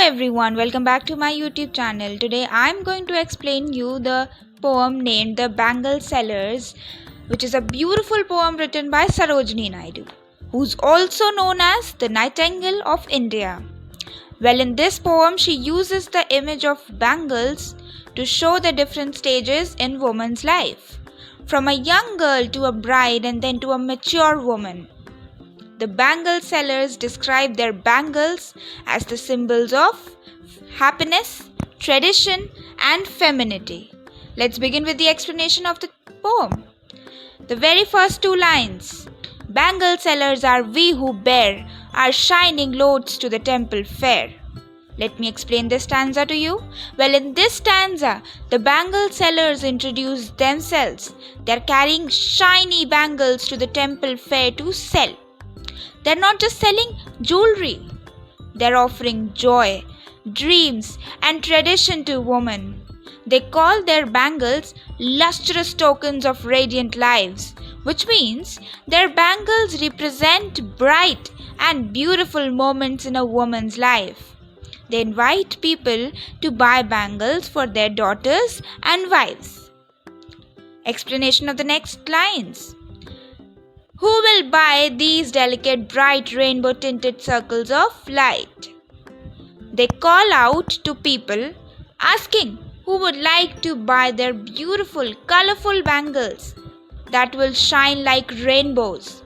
everyone, welcome back to my YouTube channel. Today I'm going to explain you the poem named The Bangle Sellers, which is a beautiful poem written by Sarojini Naidu, who's also known as the Nightingale of India. Well, in this poem she uses the image of bangles to show the different stages in woman's life, from a young girl to a bride and then to a mature woman. The Bangle Sellers describe their bangles as the symbols of happiness, tradition, and femininity. Let's begin with the explanation of the poem. The very first two lines: Bangle sellers are we who bear our shining loads to the temple fair. Let me explain this stanza to you. Well, in this stanza, the bangle sellers introduce themselves. They are carrying shiny bangles to the temple fair to sell. They're not just selling jewelry, they're offering joy, dreams, and tradition to women. They call their bangles lustrous tokens of radiant lives, which means their bangles represent bright and beautiful moments in a woman's life. They invite people to buy bangles for their daughters and wives. Explanation of the next lines. Who will buy these delicate, bright, rainbow-tinted circles of light? They call out to people asking who would like to buy their beautiful, colorful bangles that will shine like rainbows.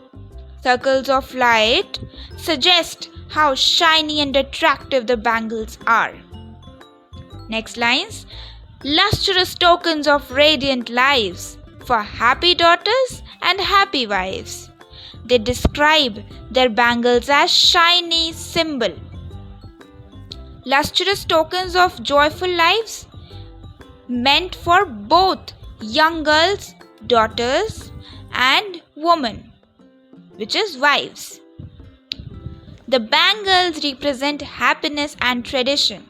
Circles of light suggest how shiny and attractive the bangles are. Next lines. Lustrous tokens of radiant lives for happy daughters and happy wives. They describe their bangles as shiny symbol. Lustrous tokens of joyful lives meant for both young girls, daughters, and women, which is wives. The bangles represent happiness and tradition.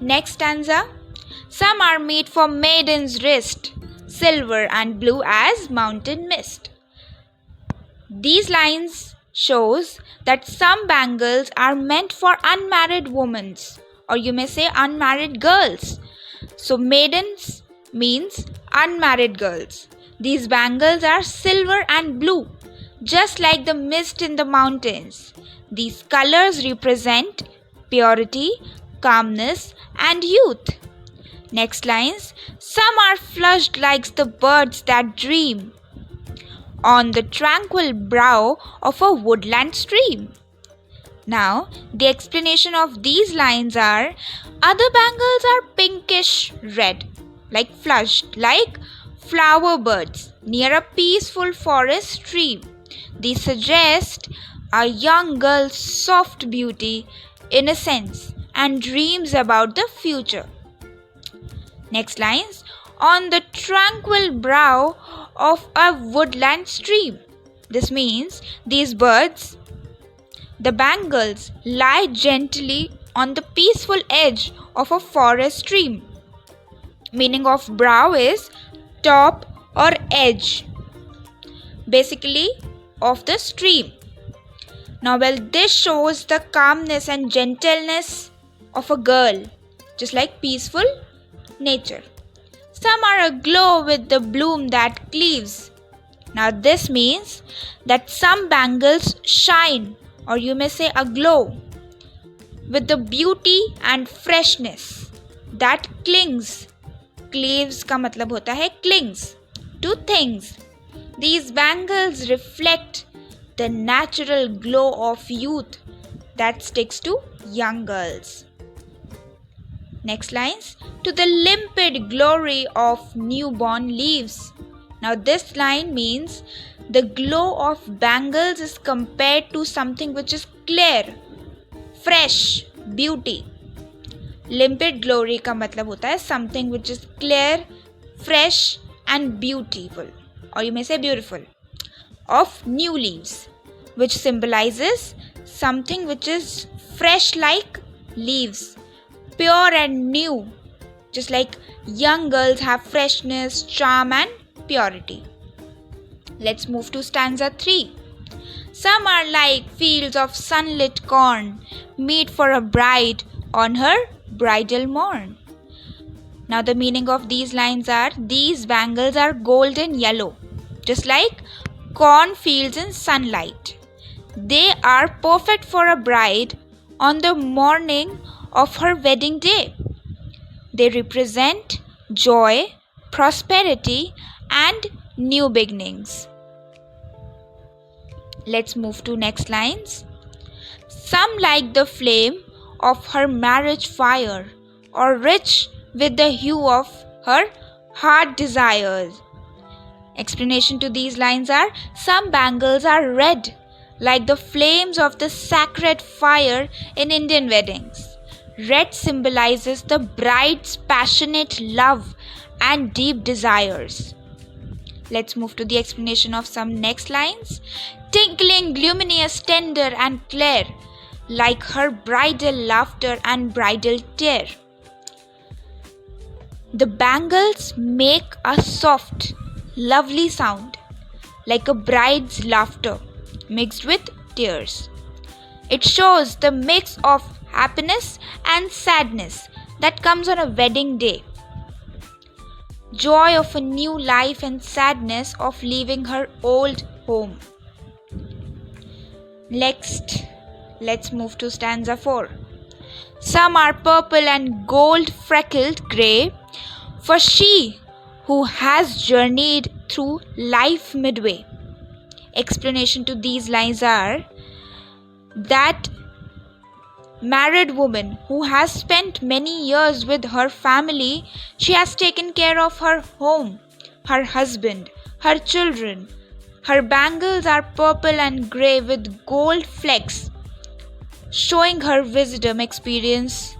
Next stanza. Some are made for maiden's wrist, silver and blue as mountain mist. These lines shows that some bangles are meant for unmarried women, or you may say unmarried girls. So maidens means unmarried girls. These bangles are silver and blue, just like the mist in the mountains. These colors represent purity, calmness, and youth. Next lines. Some are flushed like the birds that dream on the tranquil brow of a woodland stream. Now, the explanation of these lines are: other bangles are pinkish red, like flushed, like flower birds near a peaceful forest stream. These suggest a young girl's soft beauty, innocence, and dreams about the future. Next lines. On the tranquil brow of a woodland stream. This means these birds, the bangles, lie gently on the peaceful edge of a forest stream. Meaning of brow is top or edge, basically of the stream. Now, well, this shows the calmness and gentleness of a girl, just like peaceful nature. Some are aglow with the bloom that cleaves. Now, this means that some bangles shine, or you may say aglow, with the beauty and freshness that clings. Cleaves का मतलब होता है clings to things. These bangles reflect the natural glow of youth that sticks to young girls. Next lines. To the limpid glory of newborn leaves. Now this line means the glow of bangles is compared to something which is clear, fresh, beauty. Limpid glory का मतलब होता है something which is clear, fresh and beautiful, or you may say beautiful, of new leaves, which symbolizes something which is fresh like leaves, pure and new, just like young girls have freshness, charm and purity. Let's move to stanza 3. Some are like fields of sunlit corn, meet for a bride on her bridal morn. Now the meaning of these lines are, these bangles are golden yellow, just like cornfields in sunlight. They are perfect for a bride on the morning of her wedding day. They represent joy, prosperity, and new beginnings. Let's move to next lines. Some like the flame of her marriage fire, or rich with the hue of her heart desires. Explanation to these lines are, some bangles are red, like the flames of the sacred fire in Indian weddings. Red symbolizes the bride's passionate love and deep desires. Let's move to the explanation of some next lines. Tinkling, luminous, tender and clear, like her bridal laughter and bridal tear. The bangles make a soft, lovely sound, like a bride's laughter mixed with tears. It shows the mix of happiness and sadness that comes on a wedding day. Joy of a new life and sadness of leaving her old home. Next, let's move to stanza 4. Some are purple and gold freckled grey, for she who has journeyed through life midway. Explanation to these lines are, that married woman who has spent many years with her family, she has taken care of her home, her husband, her children. Her bangles are purple and grey with gold flecks, showing her wisdom, experience,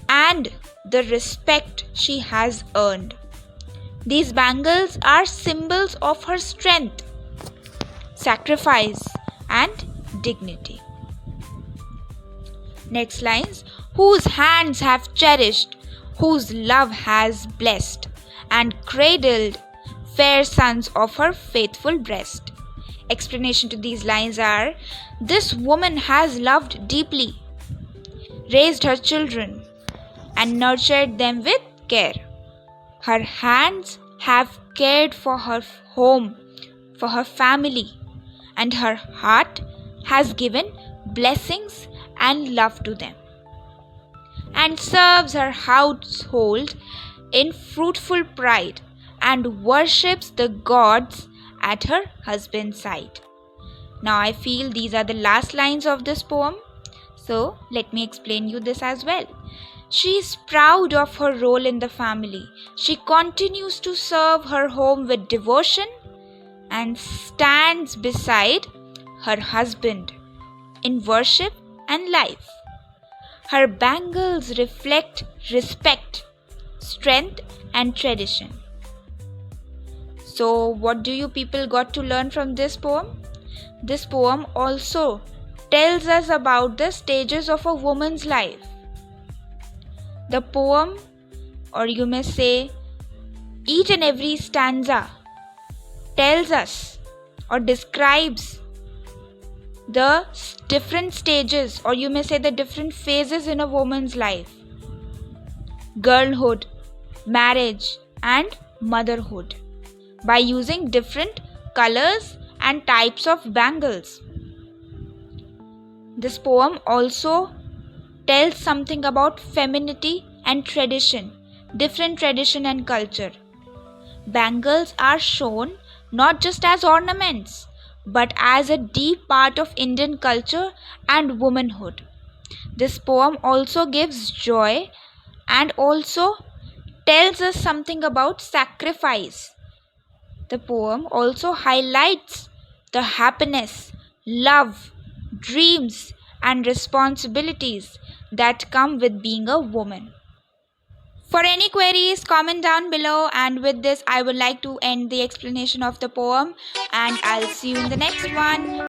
and the respect she has earned. These bangles are symbols of her strength, sacrifice, and dignity. Next lines. Whose hands have cherished, whose love has blessed, and cradled fair sons of her faithful breast. Explanation to these lines are, this woman has loved deeply, raised her children, and nurtured them with care. Her hands have cared for her home, for her family, and her heart has given blessings and love to them, and serves her household in fruitful pride, and worships the gods at her husband's side. Now I feel these are the last lines of this poem, so let me explain you this as well. She is proud of her role in the family. She continues to serve her home with devotion and stands beside her husband in worship and life. Her bangles reflect respect, strength, and tradition. So, what do you people got to learn from this poem? This poem also tells us about the stages of a woman's life. The poem, or you may say, each and every stanza tells us or describes the different stages, or you may say the different phases in a woman's life: girlhood, marriage, and motherhood, by using different colors and types of bangles. This poem also tells something about femininity and tradition, different tradition and culture. Bangles are shown not just as ornaments, but as a deep part of Indian culture and womanhood. This poem also gives joy and also tells us something about sacrifice. The poem also highlights the happiness, love, dreams, and responsibilities that come with being a woman. For any queries, comment down below, and with this I would like to end the explanation of the poem, and I'll see you in the next one.